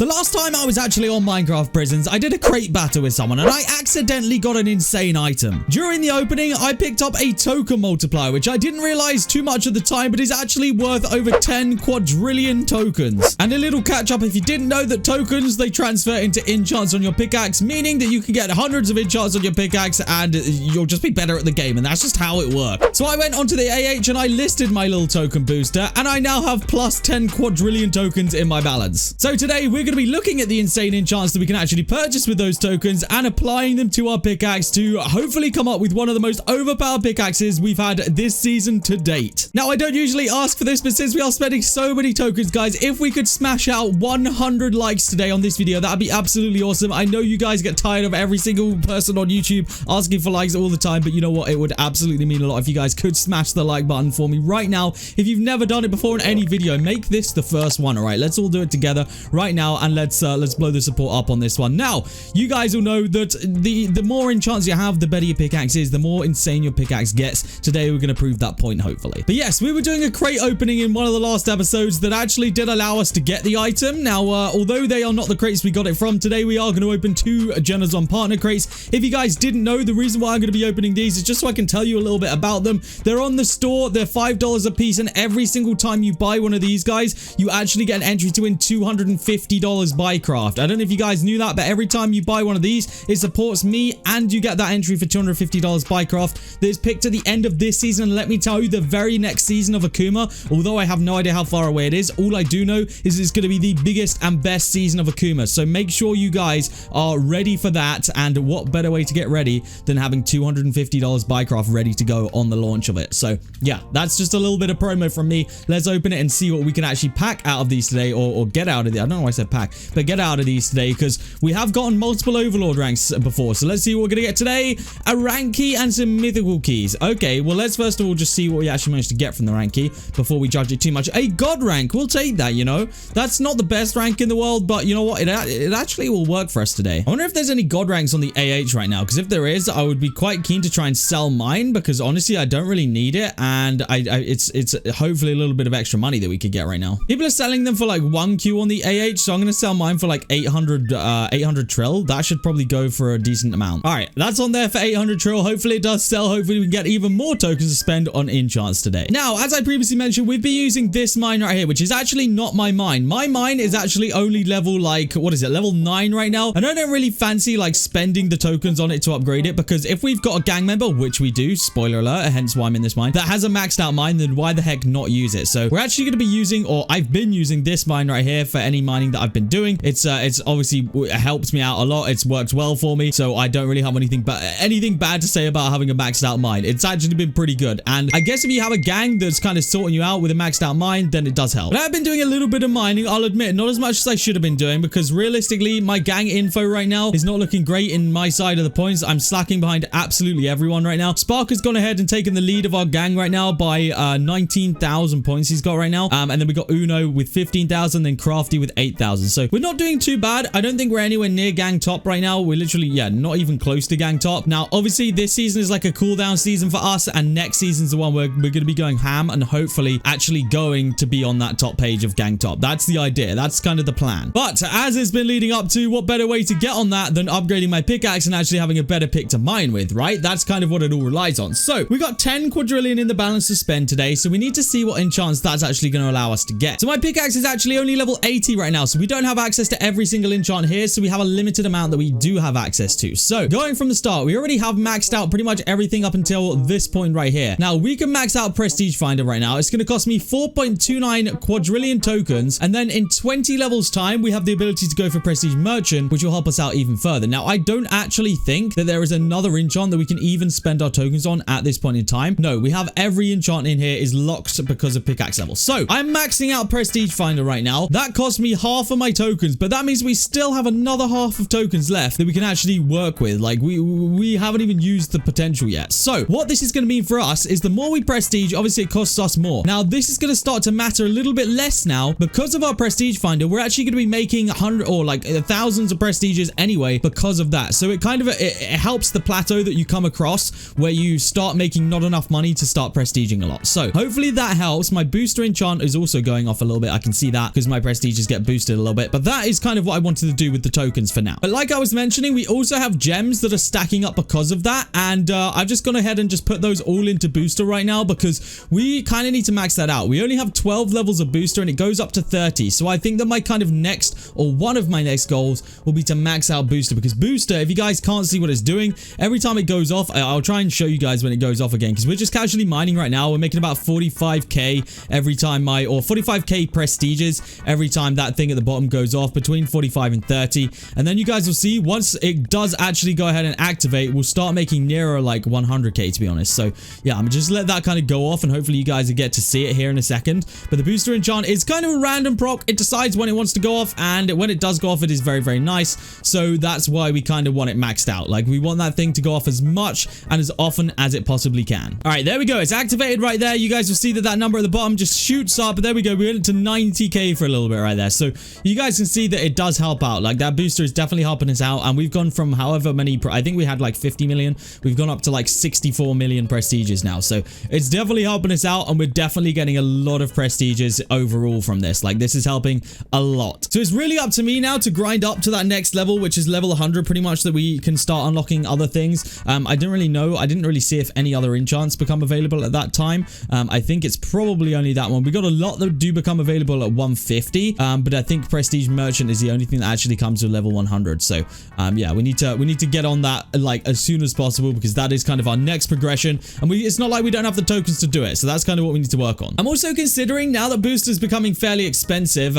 The last time I was actually on Minecraft Prisons, I did a crate battle with someone and I accidentally got an insane item. During the opening, I picked up a token multiplier, which I didn't realize too much at the time, but is actually worth over 10 quadrillion tokens. And a little catch up, if you didn't know that tokens, they transfer into enchants on your pickaxe, meaning that you can get hundreds of enchants on your pickaxe and you'll just be better at the game. And that's just how it works. So I went onto the AH and I listed my little token booster and I now have plus 10 quadrillion tokens in my balance. So today we're going to be looking at the insane enchants that we can actually purchase with those tokens and applying them to our pickaxe to hopefully come up with one of the most overpowered pickaxes we've had this season to date. Now, I don't usually ask for this, but since we are spending so many tokens, guys, if we could smash out 100 likes today on this video, that'd be absolutely awesome. I know you guys get tired of every single person on YouTube asking for likes all the time, but you know what? It would absolutely mean a lot if you guys could smash the like button for me right now. If you've never done it before in any video, make this the first one. All right, let's all do it together right now, and let's blow the support up on this one. Now, you guys will know that the more enchants you have, the better your pickaxe is, the more insane your pickaxe gets. Today, we're going to prove that point, hopefully. But yes, we were doing a crate opening in one of the last episodes that actually did allow us to get the item. Now, although they are not the crates we got it from, today we are going to open 2 Generzon partner crates. If you guys didn't know, the reason why I'm going to be opening these is just so I can tell you a little bit about them. They're on the store. They're $5 a piece, and every single time you buy one of these guys, you actually get an entry to win $250 buy craft. I don't know if you guys knew that, but every time you buy one of these, it supports me and you get that entry for $250 buy craft that is picked at the end of this season. And let me tell you, the very next season of Akuma, although I have no idea how far away it is, all I do know is it's going to be the biggest and best season of Akuma. So make sure you guys are ready for that, and what better way to get ready than having $250 buy craft ready to go on the launch of it. So yeah, that's just a little bit of promo from me. Let's open it and see what we can actually pack out of these today, or get out of the, I don't know why I said pack, but get out of these today, because we have gotten multiple overlord ranks before. So let's see what we're gonna get today. A rank key and some mythical keys. Okay, well, let's first of all just see what we actually managed to get from the rank key before we judge it too much. A god rank, we'll take that. You know, that's not the best rank in the world, but you know what, it actually will work for us today. I wonder if there's any god ranks on the AH right now, because if there is, I would be quite keen to try and sell mine, because honestly I don't really need it, and it's hopefully a little bit of extra money that we could get right now. People are selling them for like 1Q on the AH, so I'm gonna sell mine for like 800 trill. That should probably go for a decent amount. All right, that's on there for 800 trill. Hopefully it does sell. Hopefully we can get even more tokens to spend on enchants today. Now, as I previously mentioned, we've been using this mine right here, which is actually not my mine. My mine is actually only level, like, what is it, level 9 right now, and I don't really fancy like spending the tokens on it to upgrade it, because if we've got a gang member, which we do, spoiler alert, hence why I'm in this mine, that has a maxed out mine, then why the heck not use it? So we're actually going to be using, or I've been using this mine right here for any mining that I've been doing. It's obviously helped me out a lot. It's worked well for me, so I don't really have anything bad to say about having a maxed out mine. It's actually been pretty good, and I guess if you have a gang that's kind of sorting you out with a maxed out mine, then it does help. But I've been doing a little bit of mining, I'll admit, not as much as I should have been doing, because realistically my gang info right now is not looking great in my side of the points. I'm slacking behind absolutely everyone right now. Spark has gone ahead and taken the lead of our gang right now by 19,000 points he's got right now, and then we got Uno with 15,000, then Crafty with 8,000. So we're not doing too bad. I don't think we're anywhere near gang top right now. We're literally, yeah, not even close to gang top. Now, obviously this season is like a cooldown season for us, and next season's the one where we're going to be going ham and hopefully actually going to be on that top page of gang top. That's the idea. That's kind of the plan. But as it's been leading up to, what better way to get on that than upgrading my pickaxe and actually having a better pick to mine with, right? That's kind of what it all relies on. So we got 10 quadrillion in the balance to spend today, so we need to see what enchants that's actually going to allow us to get. So my pickaxe is actually only level 80 right now, so we don't have access to every single enchant here, so we have a limited amount that we do have access to. So going from the start, we already have maxed out pretty much everything up until this point right here. Now we can max out Prestige Finder right now. It's going to cost me 4.29 quadrillion tokens, and then in 20 levels time we have the ability to go for Prestige Merchant, which will help us out even further. Now I don't actually think that there is another enchant that we can even spend our tokens on at this point in time. No, we have every enchant in here is locked because of pickaxe level. So I'm maxing out Prestige Finder right now. That cost me half of my tokens, but that means we still have another half of tokens left that we can actually work with. Like we haven't even used the potential yet. So what this is going to mean for us is the more we prestige, obviously it costs us more. Now this is going to start to matter a little bit less now because of our Prestige Finder. We're actually going to be making 100 or like thousands of prestiges anyway because of that. So it kind of it helps the plateau that you come across where you start making not enough money to start prestiging a lot. So hopefully that helps. My booster enchant is also going off a little bit. I can see that because my prestiges get boosted a little little bit, but that is kind of what I wanted to do with the tokens for now. But like I was mentioning, we also have gems that are stacking up because of that, and I've just gone ahead and just put those all into booster right now because we kind of need to max that out. We only have 12 levels of booster and it goes up to 30, so I think that my kind of next, or one of my next goals will be to max out booster, because booster, if you guys can't see what it's doing, every time it goes off, I'll try and show you guys when it goes off again, because we're just casually mining right now. We're making about 45k every time or 45k prestiges every time that thing at the bottom goes off, between 45 and 30, and then you guys will see once it does actually go ahead and activate, we'll start making nearer like 100k, to be honest. So yeah, I'm just let that kind of go off, and hopefully you guys will get to see it here in a second. But the booster enchant is kind of a random proc. It decides when it wants to go off, and when it does go off, it is very, very nice. So that's why we kind of want it maxed out. Like, we want that thing to go off as much and as often as it possibly can. All right, there we go. It's activated right there. You guys will see that that number at the bottom just shoots up. There we go. We went to 90k for a little bit right there. So you guys can see that it does help out. Like, that booster is definitely helping us out, and we've gone from however many, I think we had like 50 million. We've gone up to like 64 million prestiges now. So it's definitely helping us out, and we're definitely getting a lot of prestiges overall from this. Like, this is helping a lot. So it's really up to me now to grind up to that next level, which is level 100 pretty much, that we can start unlocking other things. I didn't really know. I didn't really see if any other enchants become available at that time. I think it's probably only that one. We got a lot that do become available at 150, but I think Prestige Merchant is the only thing that actually comes to level 100. So yeah, we need to get on that like as soon as possible, because that is kind of our next progression, and it's not like we don't have the tokens to do it. So that's kind of what we need to work on. I'm also considering, now that boosters becoming fairly expensive,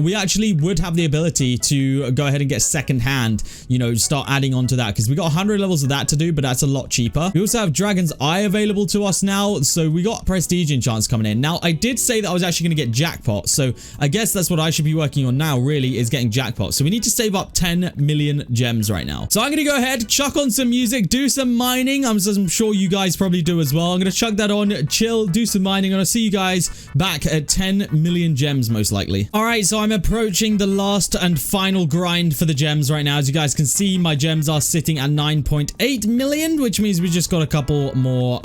we actually would have the ability to go ahead and get second hand, you know, start adding on to that, because we got 100 levels of that to do, but that's a lot cheaper. We also have Dragon's Eye available to us now, so we got prestige enchants coming in. Now, I did say that I was actually going to get jackpot, so I guess that's what I should be working on now, really, is getting jackpot. So we need to save up 10 million gems right now. So I'm going to go ahead, chuck on some music, do some mining. I'm sure you guys probably do as well. I'm going to chuck that on, chill, do some mining, and I'll see you guys back at 10 million gems, most likely. All right, so I'm approaching the last and final grind for the gems right now. As you guys can see, my gems are sitting at 9.8 million, which means we just got a couple more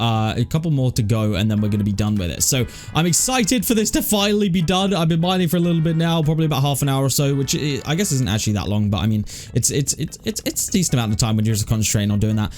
to go, and then we're going to be done with it. So I'm excited for this to finally be done. I've been mining for a little bit now, probably about half an hour or so, which I guess isn't actually that long, but I mean, it's a decent amount of time when you're just concentrating on doing that.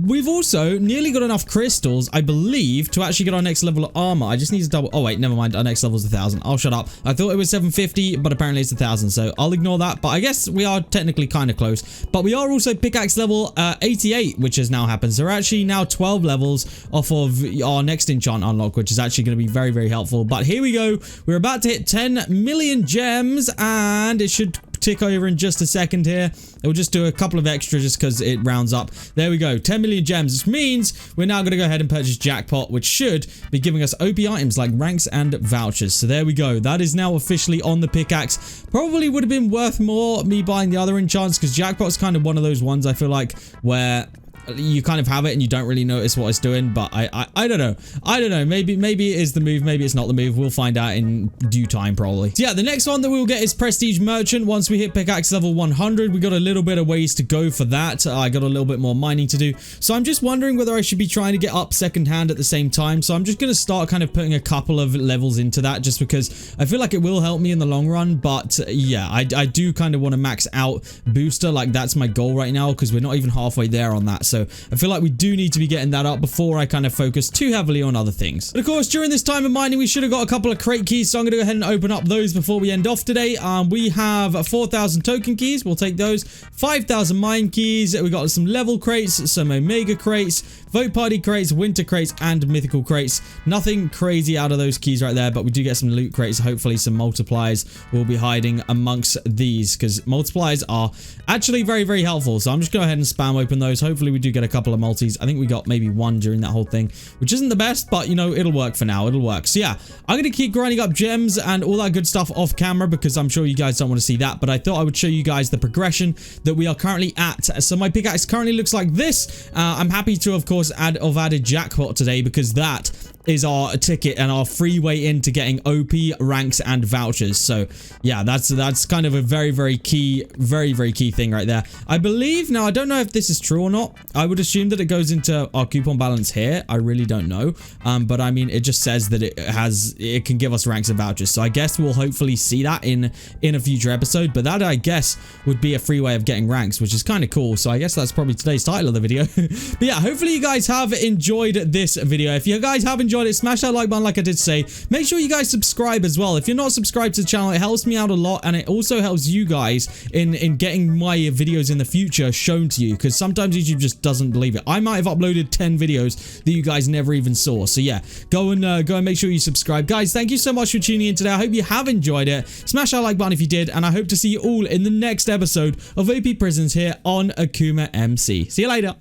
We've also nearly got enough crystals, I believe, to actually get our next level of armor. I just need to double. Oh wait, never mind. Our next level is 1,000. I'll shut up. I thought it was 750, but apparently it's 1,000. So I'll ignore that. But I guess we are technically kind of close. But we are also pickaxe level 88, which has now happened. So we're actually now 12 levels off of our next enchant unlock, which is actually going to be very, very helpful. But here we go. We're about to hit 10 million gems, and it should tick over in just a second here. We'll just do a couple of extra just because it rounds up. There we go, 10 million gems, which means we're now going to go ahead and purchase jackpot, which should be giving us OP items like ranks and vouchers. So there we go, that is now officially on the pickaxe. Probably would have been worth more me buying the other enchants, because jackpot's kind of one of those ones I feel like where you kind of have it and you don't really notice what it's doing. But I don't know. Maybe it is the move, maybe it's not the move. We'll find out in due time, probably. So yeah, the next one that we'll get is Prestige Merchant. Once we hit pickaxe level 100, we got a little bit of ways to go for that. I got a little bit more mining to do, so I'm just wondering whether I should be trying to get up second hand at the same time. So I'm just going to start kind of putting a couple of levels into that, just because I feel like it will help me in the long run. But yeah, I do kind of want to max out booster. Like, that's my goal right now, because we're not even halfway there on that. So I feel like we do need to be getting that up before I kind of focus too heavily on other things. But of course, during this time of mining, we should have got a couple of crate keys, so I'm going to go ahead and open up those before we end off today. We have 4,000 token keys. We'll take those. 5,000 mine keys. We got some level crates, some omega crates, vote party crates, winter crates, and mythical crates. Nothing crazy out of those keys right there, but we do get some loot crates. Hopefully some multipliers will be hiding amongst these, because multipliers are actually very, very helpful. So I'm just going to go ahead and spam open those. Hopefully we do get a couple of multis. I think we got maybe one during that whole thing, which isn't the best, but you know, it'll work for now. It'll work. So yeah, I'm going to keep grinding up gems and all that good stuff off camera, because I'm sure you guys don't want to see that, but I thought I would show you guys the progression that we are currently at. So my pickaxe currently looks like this. I'm happy to, of course, have added jackpot today, because that is our ticket and our free way into getting OP ranks and vouchers. So yeah, that's kind of a very key thing right there. I believe, now I don't know if this is true or not. I would assume that it goes into our coupon balance here. I really don't know. But I mean, it just says that it can give us ranks and vouchers. So I guess we'll hopefully see that in a future episode. But that, I guess, would be a free way of getting ranks, which is kind of cool. So I guess that's probably today's title of the video. But yeah, hopefully you guys have enjoyed this video. If you guys have enjoyed it, smash that like button like I did say. Make sure you guys subscribe as well. If you're not subscribed to the channel, it helps me out a lot, and it also helps you guys in getting my videos in the future shown to you, because sometimes YouTube just doesn't believe it. I might have uploaded 10 videos that you guys never even saw. So yeah, go and make sure you subscribe. Guys, thank you so much for tuning in today. I hope you have enjoyed it. Smash that like button if you did, and I hope to see you all in the next episode of OP Prisons here on AkumaMC. See you later.